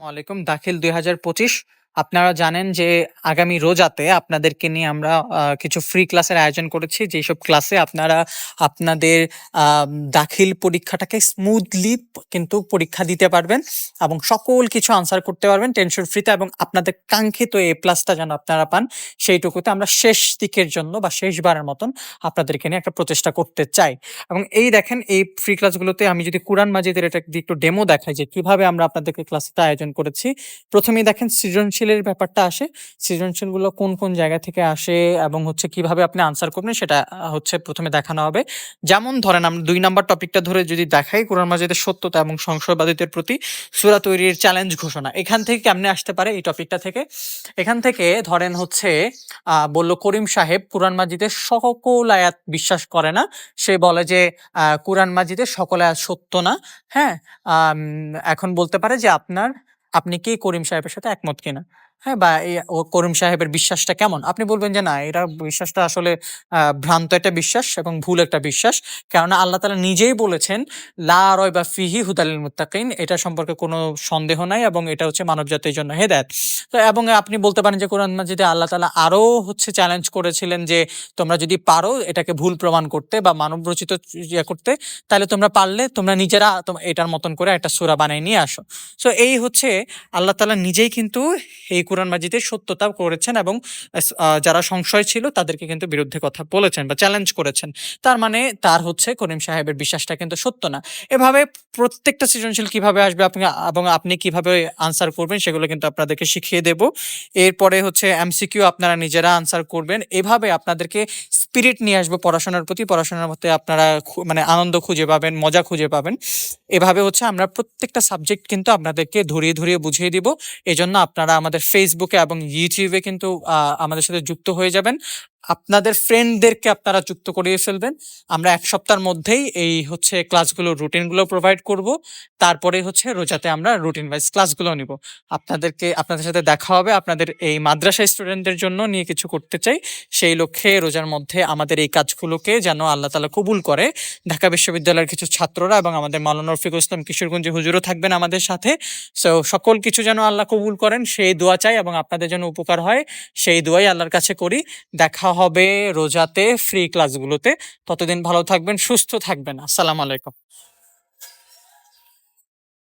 ওয়ালাইকুম দাখিল ২০২৫। আপনারা জানেন যে আগামী রোজাতে আপনাদেরকে নিয়ে আমরা কিছু ফ্রি ক্লাসের আয়োজন করেছি। যেসব ক্লাসে আপনারা আপনাদের দাখিল পরীক্ষাটাকে স্মুথলি কিন্তু পরীক্ষা দিতে পারবেন এবং সকল কিছু আনসার করতে পারবেন টেনশন ফ্রিতে, এবং আপনাদের কাঙ্ক্ষিত A+ যেন আপনারা পান সেইটুকুতে আমরা শেষ দিকের জন্য বা শেষবারের মতন আপনাদেরকে নিয়ে একটা প্রচেষ্টা করতে চাই। এবং এই দেখেন, এই ফ্রি ক্লাসগুলোতে আমি যদি কুরআন মাজিদের এটা দিয়ে একটু ডেমো দেখাই যে কিভাবে আমরা আপনাদেরকে ক্লাসটা আয়োজন করেছি। প্রথমেই দেখেন সৃজনশীলের ব্যাপারটা আসে। সৃজনশীলগুলো কোন কোন জায়গা থেকে আসে এবং হচ্ছে কিভাবে আপনি আনসার করবেন সেটা হচ্ছে প্রথমে দেখানো হবে। যেমন ধরেন আমরা ২ নাম্বার টপিকটা ধরে যদি দেখাই, কোরআন মাজিদের সত্যতা এবং সংশয়বাদীদের প্রতি সূরা তৈরির চ্যালেঞ্জ ঘোষণা। এখান থেকে কেমনে আসতে পারে এই টপিকটা থেকে? এখান থেকে ধরেন হচ্ছে বলল করিম সাহেব কুরআন মাজিদের সকল আয়াত বিশ্বাস করে না। সে বলে যে কুরআন মাজিদের সকল আয়াত সত্য না। হ্যাঁ? এখন বলতে পারে যে আপনি কি করিম সাহেবের সাথে একমত কিনা? হ্যাঁ? বা ও করিম সাহেবের বিশ্বাসটা কেমন? আপনি বলবেন যে, "না, এটা বিশ্বাসটা আসলে ভ্রান্ত একটা বিশ্বাস এবং ভুল একটা বিশ্বাস।" কেননা আল্লাহ তাআলা নিজেই বলেছেন, "লা রায়বা ফিহি হুদাল লিল মুত্তাকিন।" এটা সম্পর্কে কোনো সন্দেহ নাই এবং এটা হচ্ছে মানবজাতির জন্য হেদায়েত। তো এবং আপনি বলতে পারেন যে কোরআন মাজিদে আল্লাহ তাআলা আরো হচ্ছে চ্যালেঞ্জ করেছিলেন যে, "তোমরা যদি পারো এটাকে ভুল প্রমাণ করতে বা মানব রচিত করতে, তাহলে তোমরা পারলে তোমরা নিজেরা এটার মতন করে একটা সূরা বানায় নিয়ে আসো।" সো এই হচ্ছে আল্লাহ তাআলা নিজেই কিন্তু এই কোরআন মাজিদের সত্যতা করেছেন এবং যারা সংশয় ছিল তাদেরকে কিন্তু বিরুদ্ধে কথা বলেছেন বা চ্যালেঞ্জ করেছেন। তার মানে তার হচ্ছে করিম সাহেবের বিশ্বাসটা কিন্তু সত্য না। এভাবে প্রত্যেকটা সৃজনশীল কিভাবে আসবে এবং আপনি কিভাবে আনসার করবেন সেগুলো কিন্তু আপনাদেরকে শিখিয়ে দেব। এরপরে হচ্ছে MCQ আপনারা নিজেরা আনসার করবেন। এভাবে আপনাদেরকে স্পিরিট নিয়ে আসবো পড়াশোনার প্রতি। পড়াশোনার মধ্যে আপনারা মানে আনন্দ খুঁজে পাবেন, মজা খুঁজে পাবেন। এভাবে হচ্ছে আমরা প্রত্যেকটা সাবজেক্ট কিন্তু আপনাদেরকে ধরিয়ে, ধরিয়ে বুঝিয়ে দিব। এজন্য আপনারা আমাদের ফেসবুকে এবং ইউটিউবে কিন্তু আমাদের সাথে যুক্ত হয়ে যাবেন। আপনাদের ফ্রেন্ডদেরকে আপনারা যুক্ত করিয়ে ফেলবেন। আমরা ১ সপ্তাহের মধ্যেই এই হচ্ছে ক্লাসগুলোর রুটিনগুলো প্রোভাইড করব। তারপরে হচ্ছে রোজাতে আমরা রুটিন ওয়াইজ ক্লাসগুলো নিব। আপনাদের সাথে দেখা হবে। আপনাদের এই মাদ্রাসা স্টুডেন্টদের জন্য নিয়ে কিছু করতে চাই। সেই লক্ষ্যে রোজার মধ্যে আমাদের এই কাজগুলোকে যেন আল্লাহ তাআলা কবুল করে। ঢাকা বিশ্ববিদ্যালয়ের কিছু ছাত্ররা এবং আমাদের মাওলানা রফিকুল ইসলাম কিশোরগঞ্জের হুজুরও থাকবেন আমাদের সাথে। সো সকল কিছু যেন আল্লাহ কবুল করেন সেই দোয়া চাই এবং আপনাদের যেন উপকার হয় সেই দোয়াই আল্লাহর কাছে করি। দেখা হবে রোজাতে ফ্রি ক্লাসগুলোতে। ততদিন ভালো থাকবেন, সুস্থ থাকবেন। আসসালামু আলাইকুম।